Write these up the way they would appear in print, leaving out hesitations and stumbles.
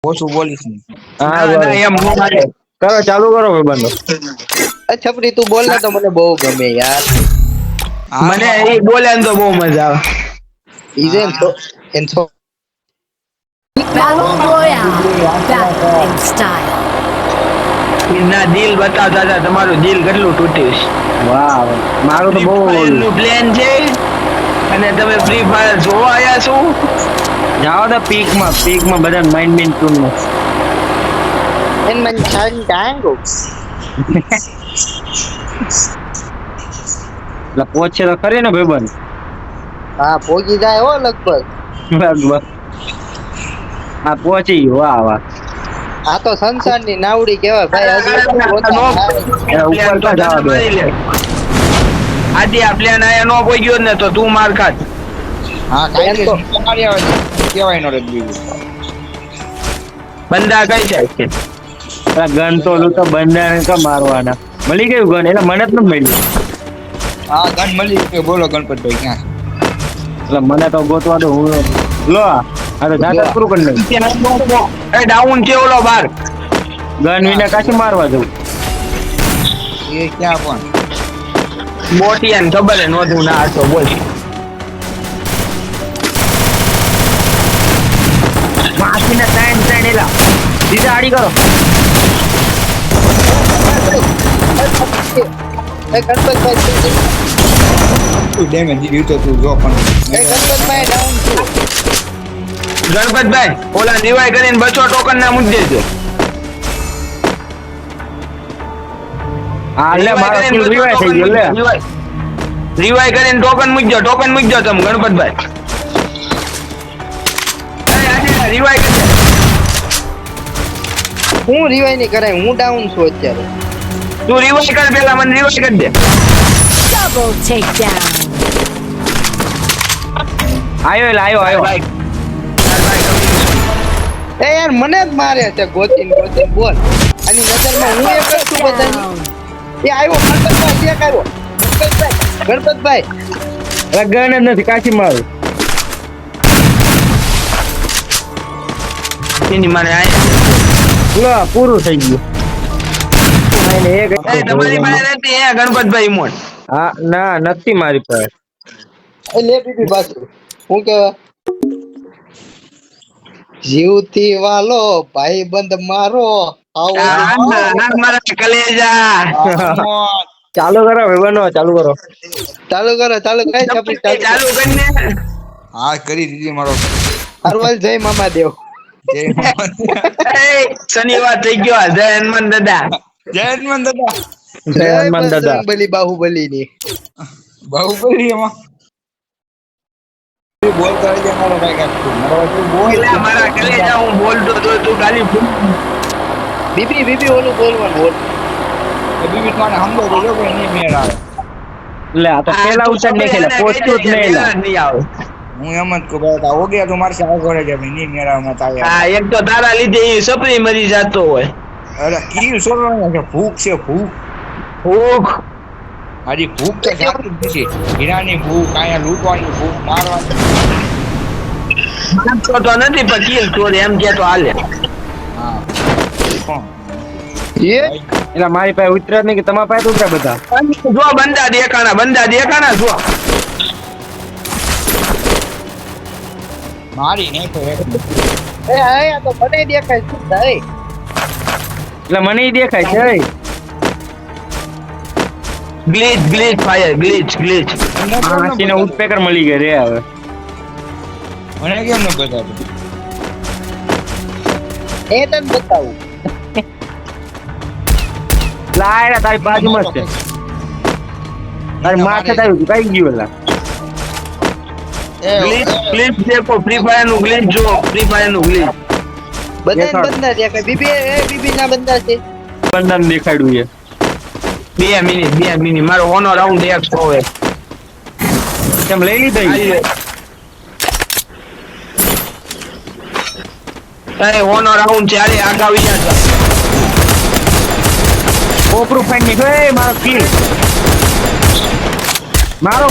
ઓછું બોલીશ ને. હા ના ના એમ નો હાલે. કરો ચાલુ કરો ભાઈ બંધો. છપરી તું બોલ ને તો મને બહુ ગમે યાર. મને એ બોલે ને તો બહુ મજા આવે. ઈજે એન છો Battle Royale. Battle in style. ના દિલ બતાવતા હતા તમારું દિલ કેટલું તૂટ્યું છે. વાહ મારું તો બહુ નું પ્લેન છે અને તમે ફ્રી ફાયર જોવા આવ્યા છો. જાઓ તો પીકમાં બધા માઇન્ડ મેન ટૂન માં એન મન છાન ડાંગો. એટલે પહોંચે તો ખરી ને ભાઈબંધ. હા પોગી જાય હો લગભગ. લગભગ હા પહોંચી ગયો. વાહ વાહ. આ તો સંસાર ની નાવડી કેવાય ભાઈ. હજી ઉપર તો જવા દે. આજે આ પ્લેન આયા નો કોઈ ગયો ને તો તું માર ખાત. હા કાંઈ તો મારી આવે છે. કેવાય નો રે બીજું. બંદા કઈ જાય છે. ગન તો ઓલું તો બંધાને કા મારવાના મળી ગયું ગન એટલે મને જ ન મળ્યું. હા ગન મળી ગયો. બોલો ગણપતભાઈ ક્યાં છે? એટલે મને તો ગોતવા દો. હું લો આ તો જાતા પૂરું કરી નાખ્યું. એ ડાઉન છે ઓલો બાર. ગન વિના કાચી મારવા જવું. એ ક્યાં પણ મોટી ને ખબર હે નોંધું ના હતો બોલ. માસીને ટાઈમ એલા સીધા આડી કરો. એ ગણપતભાઈ તું ડેમેજ દીધું તો તું જો પણ ગણપતભાઈ ડાઉન છું. ગણપતભાઈ ઓલા રિવાય કરીને 200 ટોકન ના મુદ્દે છે. હા લે મારો કિલ રિવાય થઈ ગયો લે. રિવાય કરીને ટોકન મૂકજો તમે ગણપતભાઈ. રિવાય કરી હું રિવાય નહીં કરાય. હું ડાઉન છું અત્યારે. તું રિવાય કર પેલા મને રિવાય કરી દે. Double takedown. આયો. એ યાર મને જ મારે છે ગોતીન બોલ. આની નજરમાં હું એક જ છું બધાની. એ આવ્યો ગણપતભાઈ એક આવ્યો. ગણપતભાઈ એટલે ગન જ નથી કાચી મારું. એની મને લો પૂરું થઈ ગયું. એક તમારી પાસે નથી હે ગણપતભાઈ મોન. હા ના નથી મારી પાસે. એ લે બીબી પાછું હું કેવા જીવથી વાલો ભાઈબંધ મારો આવો મારા કલેજા. ચાલુ કરો ભાઈબંધો ચાલુ કરો. ચાલુ કઈ છપરી ચાલુ કરીને હા કરી દીધી મારો હરવાલ જય મામા દેવ. જય હનુમાન. શનિવાર થઈ ગયો. જય હનુમાન દાદા. જય હનુમાન દાદા. જય હનુમાન દાદા. બજરંગબલી બાહુબલી ની બાહુબલી એમાં બોલતો રહી જાય મારો ભાઈ કાઢ બોલ પેલા મારા કલેજા હું બોલતો તો તું ખાલી બીબી ઓલું બોલવાનું બોલ. બીબી મને હમલો તો જો કોઈ નહીં મેળ આવે. લે આ તો પેલા ઉચાર નહીં ખેલા પોસ્તું જ નહીં લા. નહીં આવે. હું એમ જ કહું ભાઈ ઓગે તો મારશે આ ઘરે જાય નહીં મેળ આવે માં તારે. હા એક તો તારા લીધે એ સપરી મરી જતો હોય. અરે કીલ સોરવાનો છે ભૂખ છે ભૂખ. ભૂખ હજી ભૂખ તો જાતી જ નથી. હીરાની ભૂખ અહીંયા લૂંટવાની ભૂખ મારવાની. તો નથી પણ કિલ ચોર એમ કે તો હાલે. હા કોણ એ એટલે મારી પાસે ઉતર્યા જ નહીં કે તમારા પાસે ઉતર્યા બધા. જો બંદા દેખાણા જો. મારી નહીં તો એ આ તો મને દેખાય શું થાય. એટલે મને ઈ દેખાય છે. Glitch fire glitch. માસીને ઉડપેકર મળી ગઈ રે હવે. મને કેમ ન બતાવું એ તને બતાવું. લાયરા તારી બાજુમાં જ છે. તારી માથે તારી કઈ ગયું લા. ગ્લિચ દેખો ફ્રી ફાયર નું ગ્લિચ જો ફ્રી ફાયર નું ગ્લિચ. બધા બંદા દેખાય. બીબી ના બંદા છે. બંધાને દેખાડ્યું છે. 2 મિનિટ મારો ઓનો રાઉન્ડ 100 હે. કેમ લઈ લીધા? અરે ઓનો રાઉન્ડ ચાલે આગા વિચાર. ઓપરું ફાઈન નીકળે મારો કિલ. મારો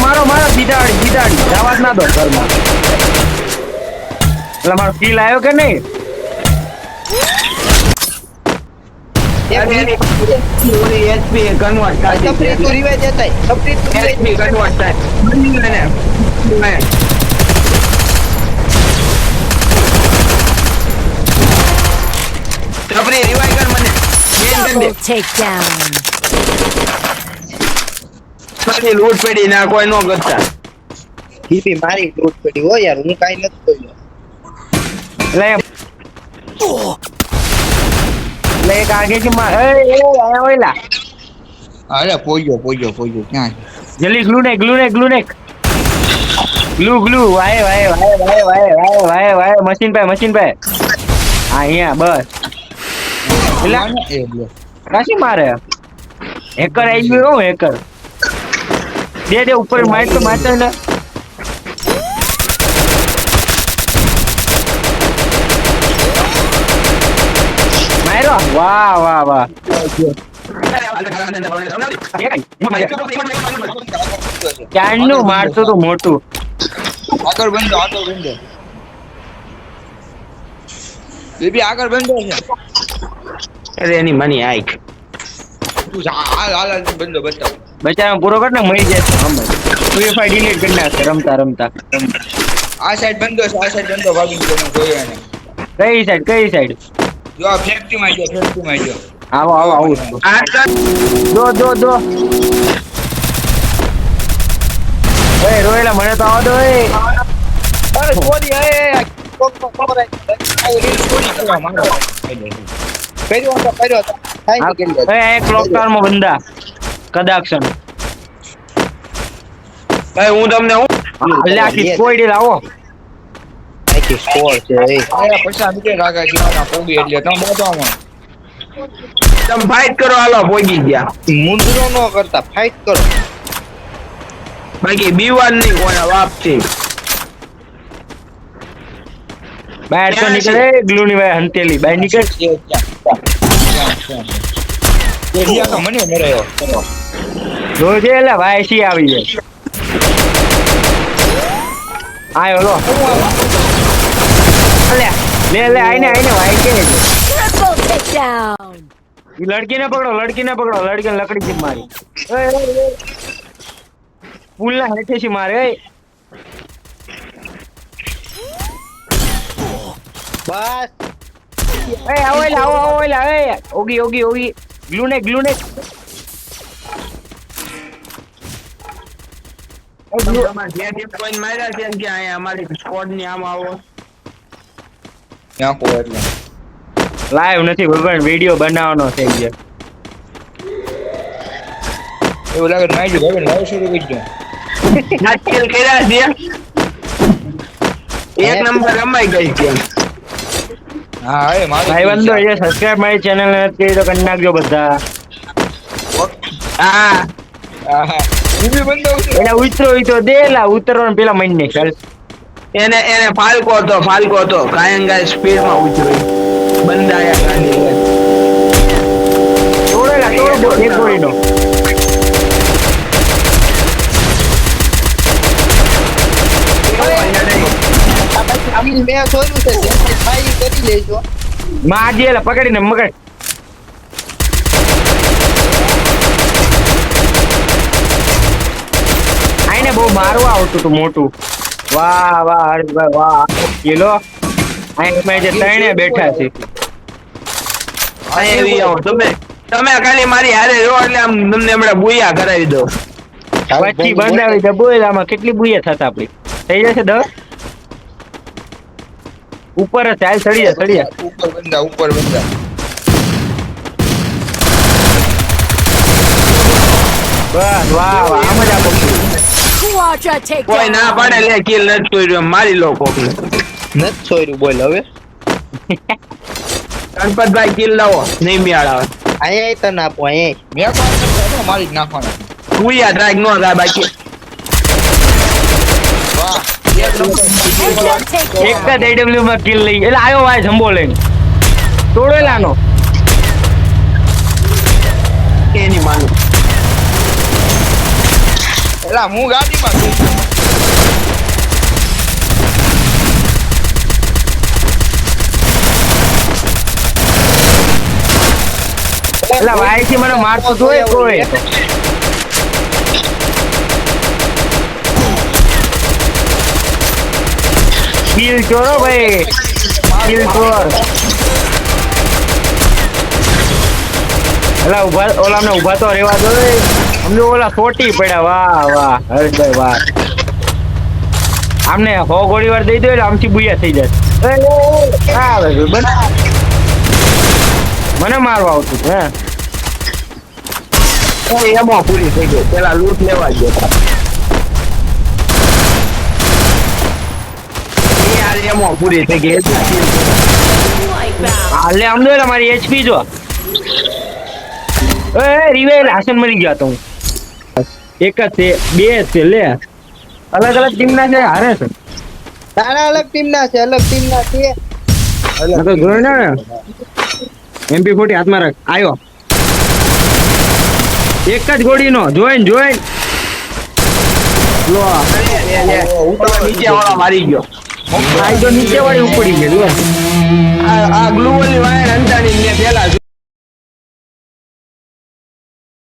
સીધાડી જવા જ ના દો ઘરમાં. એટલે મારો કિલ આવ્યો કે નહીં? HP કન્વર્ટ સફરી તું રિવાજ દેતાય સફરી તું રિવાજ HP કન્વર્ટ થાય સફરી રિવાઇવ કર મને Double takedown. પછી લૂટ પડી ના કોઈ નો કરતા ટીપી મારી લૂટ પડી હો યાર હું કાઈ નથી કર્યો લે એક આગેથી માર એ આયા ઓયલા અરે પોયો ક્યાં છે? જલ્દી ગ્લુ ને ગ્લુ વાય મશીન પે હા અહીંયા બસ એલા એ લ્યો. કાશી મારે હેકર આવી ગયો હું હેકર દે ઉપર મારતો ને મારો વાહ ક્યાંનું મારતો તો મોટું આગળ બંધો બેબી આગળ બંધો છે અરે એની મની આઈક તું હાલ બંધો બતાવ બચારા પૂરો કર ને મળી જાય તું ફાઈ ડિલીટ કરી નાખે રમતા આ સાઈડ બંધો ભાગી ગયો મેં જોયો એને કઈ સાઈડ જો આ ફેક્ટરીમાં ગયો આવો દો એ રોયેલા મને તો આવો દો એ અરે છોડી એ કોક ખબર કર્યો તો થાય ને કરી દે એક લોકટાઉન માં બંદા કદાક્ષણ ભાઈ હું તમને આખી કોઈ લાવો આખી સ્કોર છે એ અરે પૈસા નીકળે રાગા જીવાના પોગી એટલે તમે બાજવામાં તમે ફાઇટ કરો હાલો પોગી ગયા મુંદરો નો કરતા ફાઇટ કરો બાકી બીવાન નહીં કોના વાપથી બહાર તો નીકળે ગ્લુ ની ભાઈ હંતેલી બહાર નીકળ તો મને મરાયો જોજે એટલે ભાઈ સી આવી જાય આયો લો લે આઈને ભાઈ કે Triple takedown. લડકીને પકડો લડકીને લકડી થી મારી પુલ ના હેઠે થી મારે બસ આવો ઓગી ગ્લુ ને માર્યા છે કે અહીંયા અમારી સ્કોડ ની આમ આવો ત્યાં કો એટલે લાઈવ નથી ભગવાન વિડિયો બનાવવાનો છે યાર એવું લાગે નાઈ ગયો ભાઈ લાઈવ શરૂ કરી દો નાટકેલ કર્યા છે એક નંબર રમાઈ ગઈ છે હા એ મારી ભાઈ બંધો એ સબસ્ક્રાઇબ મારી ચેનલ ને નથી કરી તો કરી નાખજો બધા હા બીબી બંધો છે એટલે ઉતરો દેલા ઉતરવાનું પેલા મહિને ચાલ એને ફાલ્કો હતો કાયંગા સ્પીડ માં ઉતર્યો બંધાયા ગાડી તોડો એક ગોળીનો આમી મેં જોયું છે જે ભાઈ કરી લેજો માં જેલા પકડીને મગજ આઈને બહુ મારવા આવતું હતું મોટું વાહ હર્ષભાઈ વાહ કિલો આઈને જે ત્રણે બેઠા છે એવી આવો તમે ખાલી મારી હારે રહો એટલે આમ તમને હમણાં બુયા કરાવી દો પછી બંધાવી દે બોલ આમાં કેટલી બુયા થતા આપડી થઈ જશે 10 ઉપર જ ચાલ ચડી જા ઉપર બંધા બસ વાહ આમ જ આપો Quadra કોઈ ના takedown. પાડે લે કિલ નથી કર્યો મારી લો કોકને નથી છોર્યું બોલ હવે ગણપતભાઈ કિલ લાવો નહીં મેળ આવે અહીંયા તને આપો અહીંયા મેં કોણ મારી જ નાખવાના બુયા ટ્રાક નો થાય બાકી વાહ Headshot એક takedown. જ AW માં કિલ લઈ એટલે આયો ભાઈ જંબો લઈને તોડેલાનો એની માનું એલા હું ગાડીમાં છું એટલે વાયથી મને મારતું તો હોય કોઈ કિલ ચોરો ભાઈ કિલ ચોર એલા ઉભા ઓલા ઉભા તો રેવા દો અમને ઓલા સોટી પડ્યા વાહ વાહ હર્ષભાઈ વાહ આમને 100 ગોળી વાર દઈ દો એટલે આમથી બુયા થઈ જાય મને મારવા આવતું હે એમાં પૂરી થઈ ગઈ પેલા લૂંટ લેવા ગયો યાર એમાં પૂરી થઈ ગઈ હાલે આમ દો મારી એચપી જો એ રિવેલ હાસન મરી ગયા તો હું એક જ છે બે જ છે લે અલગ અલગ ટીમ ના છે હારે છે તારા અલગ ટીમ ના છે અલગ ટીમ ના છે આ તો જોઈ ને MP40 હાથમાં રાખ આયો એક જ ગોળી નો જોઈન લો નીચે વાળા મારી ગયો આ તો નીચે વાળી ઉપડી ગઈ લો આ ગ્લુવલ ની વાયર અંતાડી મેં પેલા